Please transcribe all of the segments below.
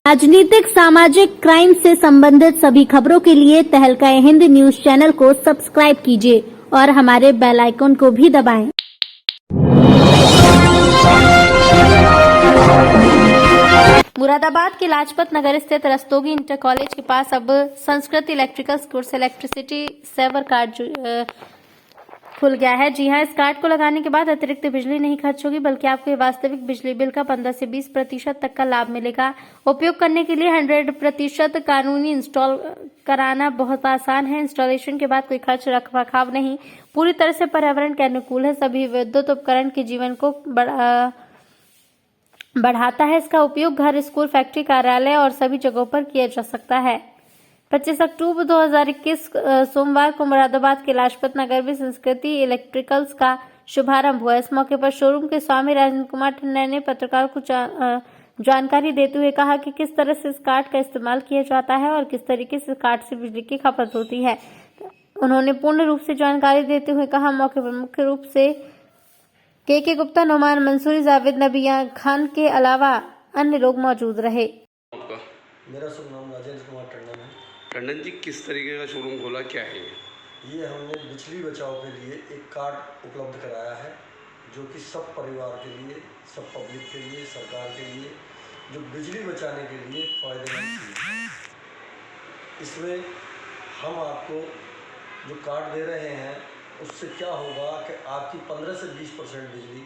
राजनीतिक सामाजिक क्राइम से संबंधित सभी खबरों के लिए तहलका हिंद न्यूज चैनल को सब्सक्राइब कीजिए और हमारे बेल आइकन को भी दबाएं। मुरादाबाद के लाजपत नगर स्थित रस्तोगी इंटर कॉलेज के पास अब संस्कृत इलेक्ट्रिकल स्टोर से इलेक्ट्रिसिटी सेवर कार्ड खुल गया है। जी हां, इस कार्ड को लगाने के बाद अतिरिक्त बिजली नहीं खर्च होगी, बल्कि आपको वास्तविक बिजली बिल का 15 से 20% तक का लाभ मिलेगा। उपयोग करने के लिए 100% कानूनी इंस्टॉल कराना बहुत आसान है। इंस्टॉलेशन के बाद कोई खर्च रखरखाव नहीं, पूरी तरह से पर्यावरण के अनुकूल है। सभी विद्युत उपकरण के जीवन को बढ़ाता है। इसका उपयोग घर, स्कूल, फैक्ट्री, कार्यालय और सभी जगहों पर किया जा सकता है। 25 अक्टूबर 2021 सोमवार को मुरादाबाद के लाजपत नगर में संस्कृति इलेक्ट्रिकल्स का शुभारंभ हुआ। इस मौके पर शोरूम के स्वामी राजेंद्र कुमार टंडन ने पत्रकारों को जानकारी देते हुए कहा कि किस तरह से इस कार्ड का इस्तेमाल किया जाता है और किस तरीके से इस कार्ड से बिजली की खपत होती है। उन्होंने पूर्ण रूप से जानकारी देते हुए कहा, मौके पर मुख्य रूप से के गुप्ता, नुमान मंसूरी, जावेद नबिया खान के अलावा अन्य लोग मौजूद रहे। मेरा शुभ नाम राजेंद्र कुमार टंडन है। टंडन जी, किस तरीके का शोरूम खोला, क्या है ये हमने बिजली बचाव के लिए एक कार्ड उपलब्ध कराया है, जो कि सब परिवार के लिए, सब पब्लिक के लिए, सरकार के लिए, जो बिजली बचाने के लिए फ़ायदेमंद है। इसमें हम आपको जो कार्ड दे रहे हैं, उससे क्या होगा कि आपकी 15 से 20% बिजली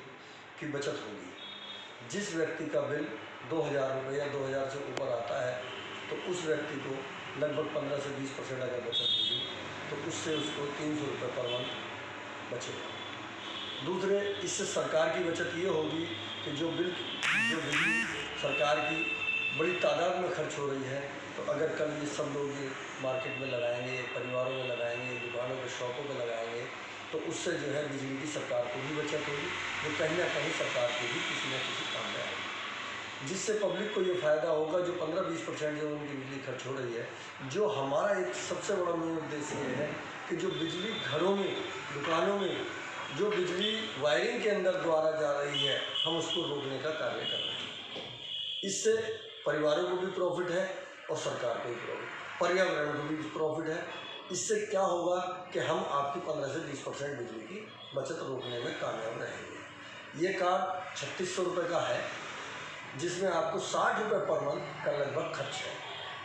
की बचत होगी। जिस व्यक्ति का बिल 2000 रुपये या 2000 से ऊपर आता है, तो उस व्यक्ति को लगभग 15 से 20% अगर बचत होगी, तो उससे उसको 300 रुपये पर मंथ बचेगा। दूसरे, इससे सरकार की बचत ये होगी कि जो बिजली सरकार की बड़ी तादाद में खर्च हो रही है, तो अगर कल ये सब लोग ये मार्केट में लगाएंगे, परिवारों में लगाएंगे, दुकानों के शॉपों में लगाएंगे, तो उससे जो है बिजली की सरकार को भी बचत होगी, जो कहीं ना कहीं सरकार को भी किसी न किसी काम में आएगी। जिससे पब्लिक को ये फ़ायदा होगा, जो 15-20% जो उनकी बिजली खर्च हो रही है। जो हमारा एक सबसे बड़ा मेन उद्देश्य ये है कि जो बिजली घरों में, दुकानों में जो बिजली वायरिंग के अंदर द्वारा जा रही है, हम उसको रोकने का कार्य कर रहे हैं। इससे परिवारों को भी प्रॉफिट है और सरकार को भी प्रॉफिट, पर्यावरण को भी प्रॉफिट है। इससे क्या होगा कि हम आपकी 15 से 20% बिजली की बचत रोकने में कामयाब रहेंगे। ये कार्ड 3600 रुपये का है, जिसमें आपको 60 रुपये पर मंथ का लगभग खर्च है।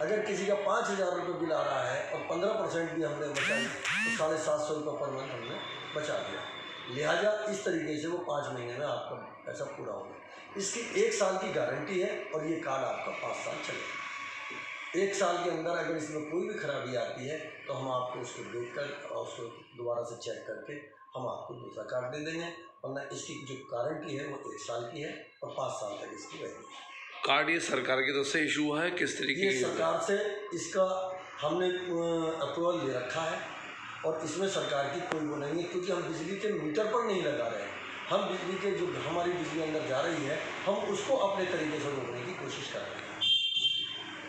अगर किसी का 5000 रुपये बिल आ रहा है और 15% भी हमने बचाई, तो 750 रुपये पर मंथ हमने बचा दिया। लिहाजा इस तरीके से वो 5 महीने में आपका पैसा पूरा होगा। इसकी 1 साल की गारंटी है और ये कार्ड आपका 5 साल चलेगा। 1 साल के अंदर अगर इसमें कोई भी खराबी आती है, तो हम आपको उसको देख कर और उसको दोबारा से चेक करके हम आपको दूसरा कार्ड दे देंगे। वरना इसकी जो गारंटी है वो 1 साल की है और 5 साल तक इसकी वैलिडिटी है। कार्ड ये सरकार की तरफ से इशू है, किस तरीके ये सरकार से इसका हमने अप्रूवल ले रखा है और इसमें सरकार की कोई वो नहीं है, क्योंकि हम बिजली के मीटर पर नहीं लगा रहे हैं। हम बिजली के जो हमारी बिजली अंदर जा रही है, हम उसको अपने तरीके से रोकने की कोशिश कर रहे हैं।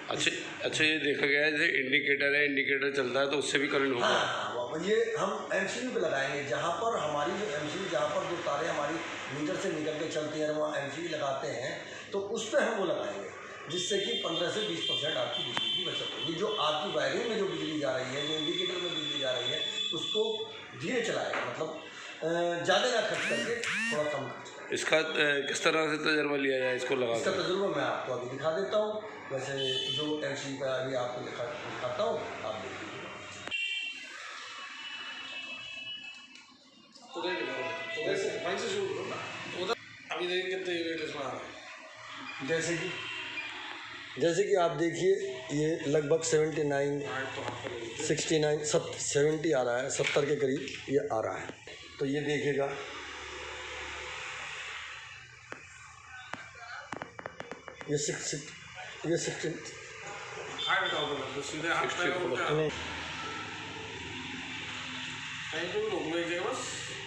अच्छा, ये देखा गया है जैसे इंडिकेटर है, इंडिकेटर चलता है तो उससे भी करंट होगा। हाँ, ये हम एमसीबी पे लगाएंगे, जहाँ पर हमारी जो एमसीबी, जहाँ पर जो तारें हमारी मीटर से निकल के चलती हैं, वहाँ एमसीबी लगाते हैं, तो उस पर हम वो लगाएंगे, जिससे कि 15 से 20% आपकी बिजली की बचत होगी। जो आपकी वायरिंग में जो बिजली जा रही है, जो इंडिकेटर में बिजली जा रही है, उसको धीरे चलाएगा, मतलब ज़्यादा ना खर्च करके थोड़ा कम खर्च करें। इसका किस तरह से तजर्बा लिया जाए इसको लगा? इसका तजुर्बा मैं आपको अभी दिखा देता हूँ। वैसे जो एमसीबी का अभी आपको दिखाता हूँ, आप देख लीजिए। अभी देखिए कितने यूनिट इसमें आ रहे हैं। जैसे कि आप देखिए, ये लगभग 79, 69, 70 आ रहा है, 70 के करीब ये आ रहा है। तो ये देखिएगा, ये 60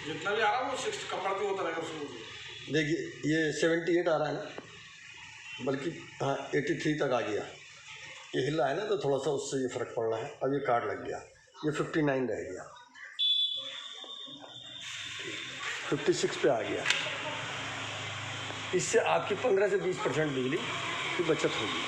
जितना भी आ रहा है वो 60 कम बढ़ती होता रहेगा उसमें। देखिए ये 78 आ रहा है ना, बल्कि हाँ 83 तक आ गया। ये हिला है ना, तो थोड़ा सा उससे ये फ़र्क पड़ रहा है। अब ये कार्ड लग गया, ये 59 रह गया, 56 पे आ गया। इससे आपकी 15 से 20% बिजली की बचत होगी।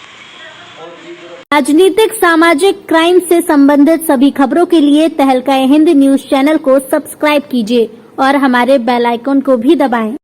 राजनीतिक सामाजिक क्राइम से संबंधित सभी खबरों के लिए तहलका हिंद न्यूज चैनल को सब्सक्राइब कीजिए और हमारे बेल आइकन को भी दबाएं।